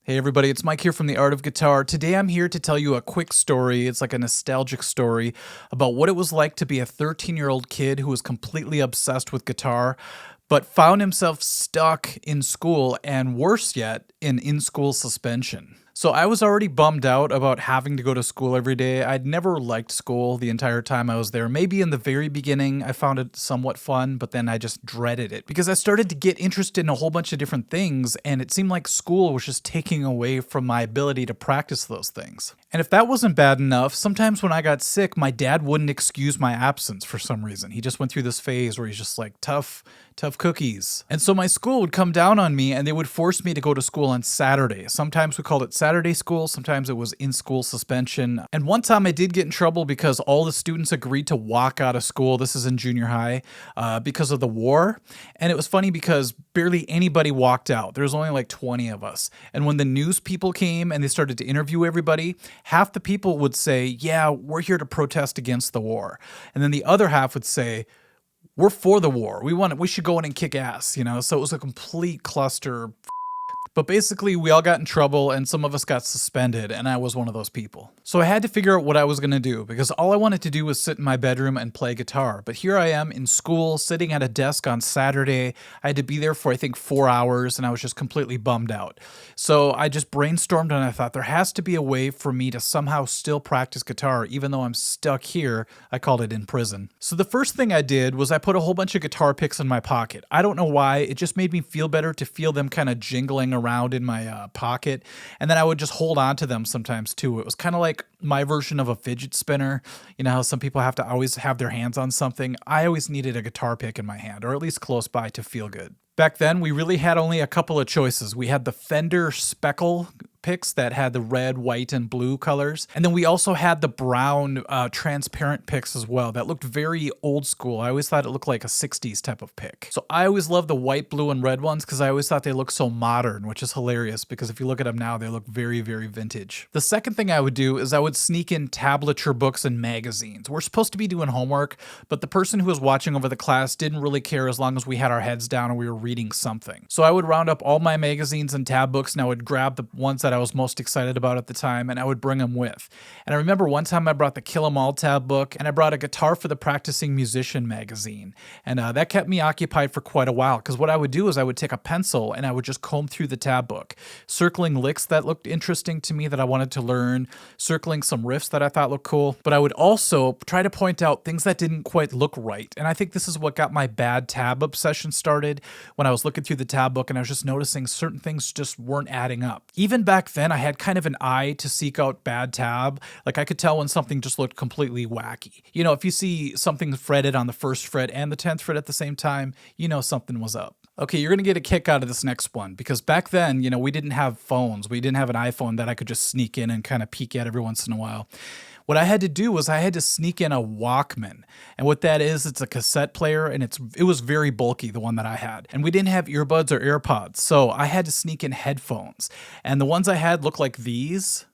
Hey everybody, it's Mike here from The Art of Guitar. Today I'm here to tell you a quick story. It's like a nostalgic story about what it was like to be a 13-year-old kid who was completely obsessed with guitar, but found himself stuck in school and worse yet, in-school suspension. So I was already bummed out about having to go to school every day. I'd never liked school the entire time I was there. Maybe in the very beginning I found it somewhat fun, but then I just dreaded it because I started to get interested in a whole bunch of different things, and it seemed like school was just taking away from my ability to practice those things. And if that wasn't bad enough, sometimes when I got sick, my dad wouldn't excuse my absence for some reason. He just went through this phase where he's just like, tough cookies. And so my school would come down on me and they would force me to go to school on Saturday. Sometimes we called it Saturday school, sometimes it was in-school suspension. And one time I did get in trouble because all the students agreed to walk out of school. This is in junior high, because of the war. And it was funny because barely anybody walked out. There was only like 20 of us. And when the news people came and they started to interview everybody, half the people would say, yeah, we're here to protest against the war. And then the other half would say, we're for the war. We should go in and kick ass, you know? So it was a complete cluster. But basically, we all got in trouble and some of us got suspended, and I was one of those people. So I had to figure out what I was going to do because all I wanted to do was sit in my bedroom and play guitar. But here I am in school, sitting at a desk on Saturday. I had to be there for, I think, 4 hours, and I was just completely bummed out. So I just brainstormed, and I thought there has to be a way for me to somehow still practice guitar, even though I'm stuck here. I called it in prison. So the first thing I did was I put a whole bunch of guitar picks in my pocket. I don't know why. It just made me feel better to feel them kind of jingling around in my pocket, and then I would just hold on to them sometimes too. It was kind of like my version of a fidget spinner. You know how some people have to always have their hands on something? I always needed a guitar pick in my hand, or at least close by, to feel good. Back then, we really had only a couple of choices. We had the Fender Speckle picks that had the red, white, and blue colors. And then we also had the brown transparent picks as well that looked very old school. I always thought it looked like a 60s type of pick. So I always loved the white, blue, and red ones because I always thought they looked so modern, which is hilarious because if you look at them now, they look very, very vintage. The second thing I would do is I would sneak in tablature books and magazines. We're supposed to be doing homework, but the person who was watching over the class didn't really care as long as we had our heads down and we were reading something. So I would round up all my magazines and tab books, and I would grab the ones that I was most excited about at the time, and I would bring them with. And I remember one time I brought the Kill 'Em All tab book, and I brought a Guitar for the Practicing Musician magazine. And that kept me occupied for quite a while, because what I would do is I would take a pencil and I would just comb through the tab book, circling licks that looked interesting to me that I wanted to learn, circling some riffs that I thought looked cool, but I would also try to point out things that didn't quite look right. And I think this is what got my bad tab obsession started, when I was looking through the tab book and I was just noticing certain things just weren't adding up. Even back then, I had kind of an eye to seek out bad tab. Like I could tell when something just looked completely wacky. You know, if you see something fretted on the 1st fret and the 10th fret at the same time, you know something was up. Okay, you're going to get a kick out of this next one because back then, you know, we didn't have phones. We didn't have an iPhone that I could just sneak in and kind of peek at every once in a while. What I had to do was I had to sneak in a Walkman. And what that is, it's a cassette player, and it was very bulky, the one that I had. And we didn't have earbuds or AirPods, so I had to sneak in headphones. And the ones I had looked like these.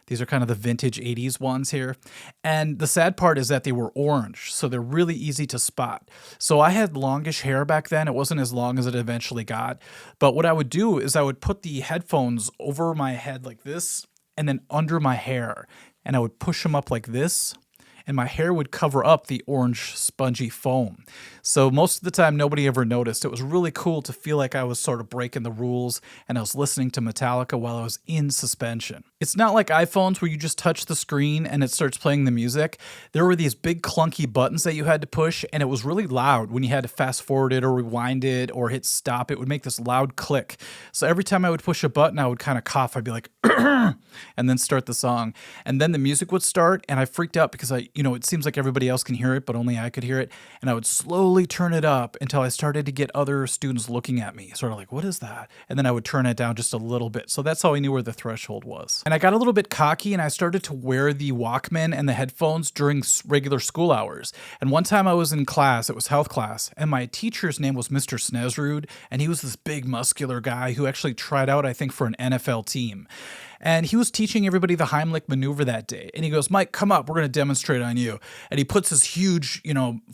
These are kind of the vintage 80s ones here. And the sad part is that they were orange, so they're really easy to spot. So I had longish hair back then. It wasn't as long as it eventually got. But what I would do is I would put the headphones over my head like this, and then under my hair. And I would push them up like this, and my hair would cover up the orange spongy foam. So most of the time, nobody ever noticed. It was really cool to feel like I was sort of breaking the rules, and I was listening to Metallica while I was in suspension. It's not like iPhones where you just touch the screen and it starts playing the music. There were these big clunky buttons that you had to push, and it was really loud when you had to fast forward it or rewind it or hit stop. It would make this loud click. So every time I would push a button, I would kind of cough. I'd be like, and then start the song. And then the music would start, and I freaked out because it seems like everybody else can hear it, but only I could hear it. And I would slowly turn it up until I started to get other students looking at me, sort of like, what is that? And then I would turn it down just a little bit. So that's how I knew where the threshold was. And I got a little bit cocky, and I started to wear the Walkman and the headphones during regular school hours. And one time I was in class, it was health class, and my teacher's name was Mr. Snesrud, and he was this big muscular guy who actually tried out, I think, for an NFL team. And he was teaching everybody the Heimlich maneuver that day. And he goes, Mike, come up. We're going to demonstrate on you. And he puts his huge,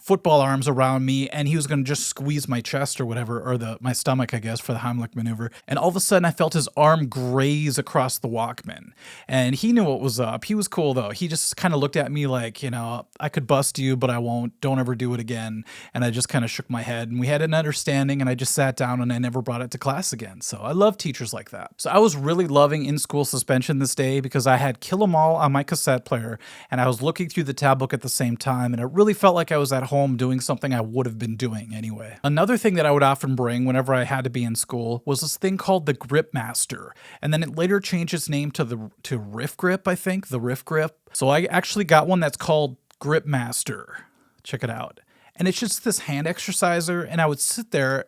football arms around me, and he was going to just squeeze my chest or whatever, or my stomach, I guess, for the Heimlich maneuver. And all of a sudden, I felt his arm graze across the Walkman. And he knew what was up. He was cool, though. He just kind of looked at me like, I could bust you, but I won't. Don't ever do it again. And I just kind of shook my head. And we had an understanding, and I just sat down, and I never brought it to class again. So I love teachers like that. So I was really loving in-school suspension this day because I had Kill 'Em All on my cassette player, and I was looking through the tab book at the same time, and it really felt like I was at home doing something I would have been doing anyway. Another thing that I would often bring whenever I had to be in school was this thing called the Grip Master, and then it later changed its name to Riff Grip, I think, the Riff Grip. So I actually got one that's called Grip Master. Check it out. And it's just this hand exerciser, and I would sit there,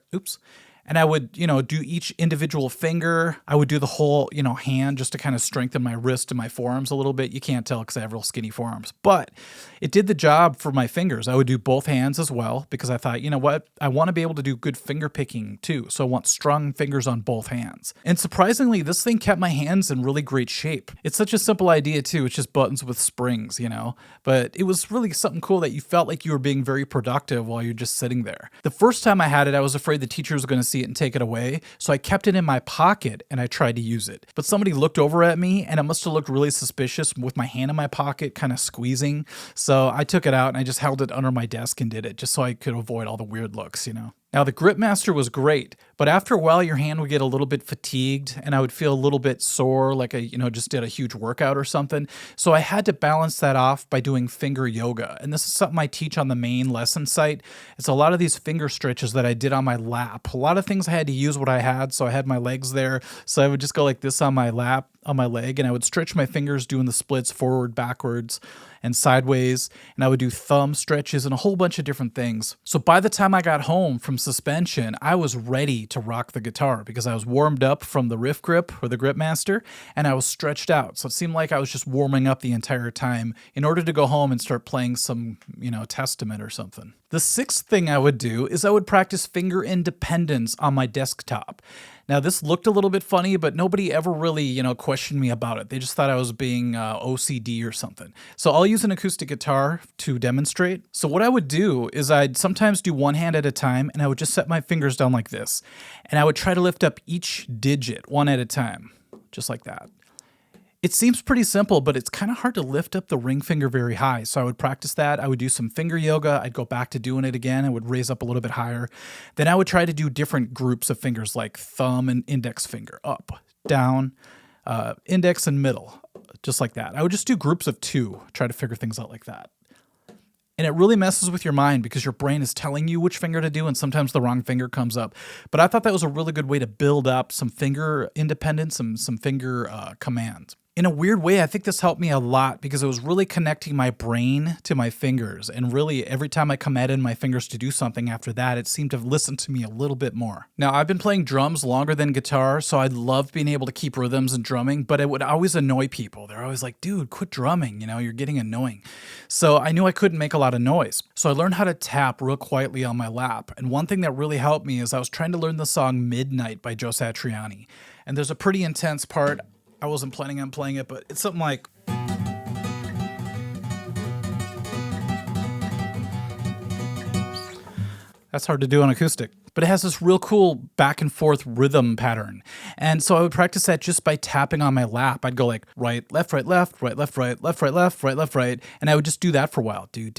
and I would, do each individual finger. I would do the whole, hand just to kind of strengthen my wrist and my forearms a little bit. You can't tell because I have real skinny forearms, but it did the job for my fingers. I would do both hands as well because I thought, you know what? I want to be able to do good finger picking too. So I want strong fingers on both hands. And surprisingly, this thing kept my hands in really great shape. It's such a simple idea too. It's just buttons with springs, but it was really something cool that you felt like you were being very productive while you're just sitting there. The first time I had it, I was afraid the teacher was going to see it and take it away. So I kept it in my pocket and I tried to use it. But somebody looked over at me and it must have looked really suspicious with my hand in my pocket, kind of squeezing. So I took it out and I just held it under my desk and did it just so I could avoid all the weird looks. Now, the Grip Master was great, but after a while, your hand would get a little bit fatigued and I would feel a little bit sore, like I, just did a huge workout or something. So I had to balance that off by doing finger yoga. And this is something I teach on the main lesson site. It's a lot of these finger stretches that I did on my lap. A lot of things I had to use what I had. So I had my legs there. So I would just go like this on my lap, on my leg, and I would stretch my fingers doing the splits forward, backwards, and sideways, and I would do thumb stretches and a whole bunch of different things. So by the time I got home from suspension, I was ready to rock the guitar because I was warmed up from the Riff Grip or the Grip Master, and I was stretched out. So it seemed like I was just warming up the entire time in order to go home and start playing some, Testament or something. The sixth thing I would do is I would practice finger independence on my desktop. Now, this looked a little bit funny, but nobody ever really, questioned me about it. They just thought I was being OCD or something. So I'll use an acoustic guitar to demonstrate. So what I would do is I'd sometimes do one hand at a time, and I would just set my fingers down like this. And I would try to lift up each digit one at a time, just like that. It seems pretty simple, but it's kind of hard to lift up the ring finger very high. So I would practice that. I would do some finger yoga. I'd go back to doing it again. I would raise up a little bit higher. Then I would try to do different groups of fingers like thumb and index finger, up, down, index and middle, just like that. I would just do groups of 2, try to figure things out like that. And it really messes with your mind because your brain is telling you which finger to do, and sometimes the wrong finger comes up. But I thought that was a really good way to build up some finger independence, some finger command. In a weird way, I think this helped me a lot because it was really connecting my brain to my fingers. And really, every time I commanded my fingers to do something after that, it seemed to listen to me a little bit more. Now, I've been playing drums longer than guitar, so I loved being able to keep rhythms and drumming, but it would always annoy people. They're always like, dude, quit drumming, you're getting annoying. So I knew I couldn't make a lot of noise. So I learned how to tap real quietly on my lap. And one thing that really helped me is I was trying to learn the song Midnight by Joe Satriani. And there's a pretty intense part. I wasn't planning on playing it, but it's something like... That's hard to do on acoustic. But it has this real cool back and forth rhythm pattern. And so I would practice that just by tapping on my lap. I'd go like right, left, right, left, right, left, right, left, right, left, right, left, right. And I would just do that for a while. It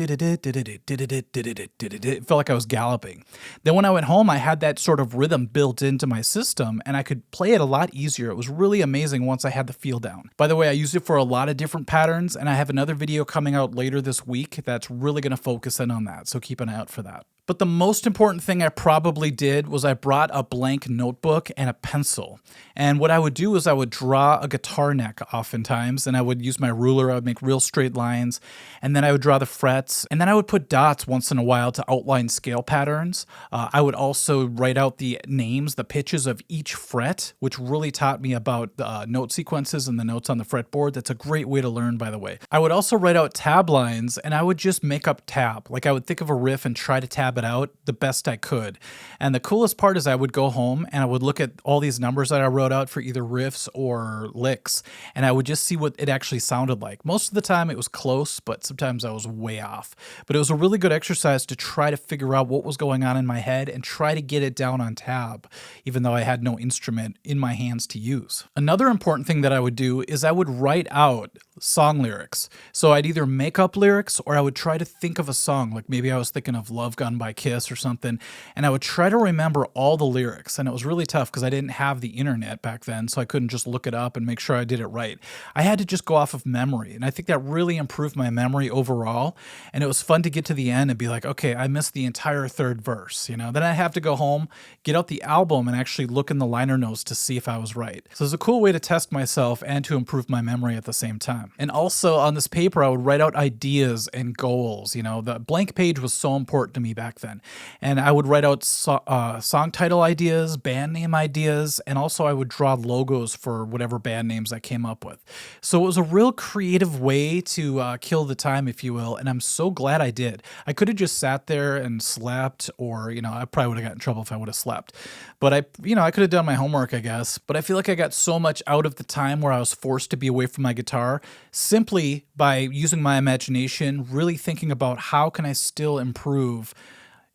felt like I was galloping. Then when I went home, I had that sort of rhythm built into my system and I could play it a lot easier. It was really amazing once I had the feel down. By the way, I used it for a lot of different patterns and I have another video coming out later this week that's really going to focus in on that. So keep an eye out for that. But the most important thing I probably did was I brought a blank notebook and a pencil. And what I would do is I would draw a guitar neck oftentimes, and I would use my ruler. I would make real straight lines, and then I would draw the frets, and then I would put dots once in a while to outline scale patterns. I would also write out the names, the pitches of each fret, which really taught me about the note sequences and the notes on the fretboard. That's a great way to learn, by the way. I would also write out tab lines, and I would just make up tab. Like I would think of a riff and try to tab it out the best I could. And the coolest part is I would go home and I would look at all these numbers that I wrote out for either riffs or licks, and I would just see what it actually sounded like. Most of the time it was close, but sometimes I was way off. But it was a really good exercise to try to figure out what was going on in my head and try to get it down on tab, even though I had no instrument in my hands to use. Another important thing that I would do is I would write out song lyrics. So I'd either make up lyrics or I would try to think of a song, like maybe I was thinking of Love Gun by Kiss or something, and I would try to remember all the lyrics. And it was really tough because I didn't have the internet back then, so I couldn't just look it up and make sure I did it right. I had to just go off of memory, and I think that really improved my memory overall. And it was fun to get to the end and be like, okay, I missed the entire third verse, you know? Then I have to go home, get out the album, and actually look in the liner notes to see if I was right. So it's a cool way to test myself and to improve my memory at the same time. And also on this paper, I would write out ideas and goals. You know, the blank page was so important to me back then. And I would write out song title ideas, band name ideas, and also I would draw logos for whatever band names I came up with. So it was a real creative way to kill the time, if you will. And I'm so glad I did. I could have just sat there and slept, or, you know, I probably would have gotten in trouble if I would have slept. But I could have done my homework, I guess. But I feel like I got so much out of the time where I was forced to be away from my guitar simply by using my imagination, really thinking about how can I still improve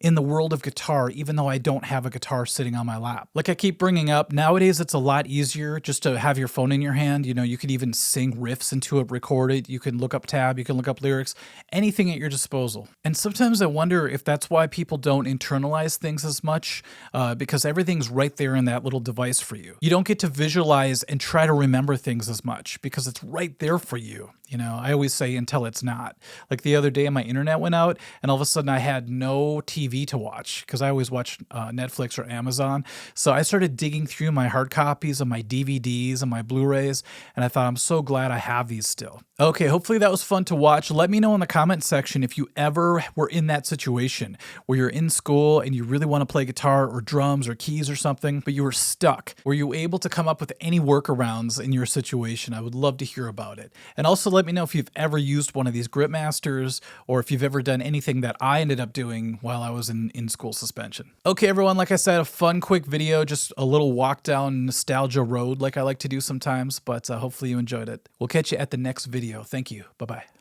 in the world of guitar, even though I don't have a guitar sitting on my lap. Like I keep bringing up, nowadays it's a lot easier just to have your phone in your hand. You know, you could even sing riffs into it, record it. You can look up tab, you can look up lyrics, anything at your disposal. And sometimes I wonder if that's why people don't internalize things as much, because everything's right there in that little device for you. You don't get to visualize and try to remember things as much because it's right there for you. You know, I always say until it's not. Like the other day my internet went out and all of a sudden I had no TV to watch because I always watch Netflix or Amazon. So I started digging through my hard copies and my DVDs and my Blu-rays, and I thought I'm so glad I have these still. Okay, hopefully that was fun to watch. Let me know in the comment section if you ever were in that situation where you're in school and you really want to play guitar or drums or keys or something, but you were stuck. Were you able to come up with any workarounds in your situation? I would love to hear about it. And also let me know if you've ever used one of these Grip Masters or if you've ever done anything that I ended up doing while I was in school suspension. Okay, everyone, like I said, a fun, quick video, just a little walk down nostalgia road like I like to do sometimes, but hopefully you enjoyed it. We'll catch you at the next video. Thank you. Bye-bye.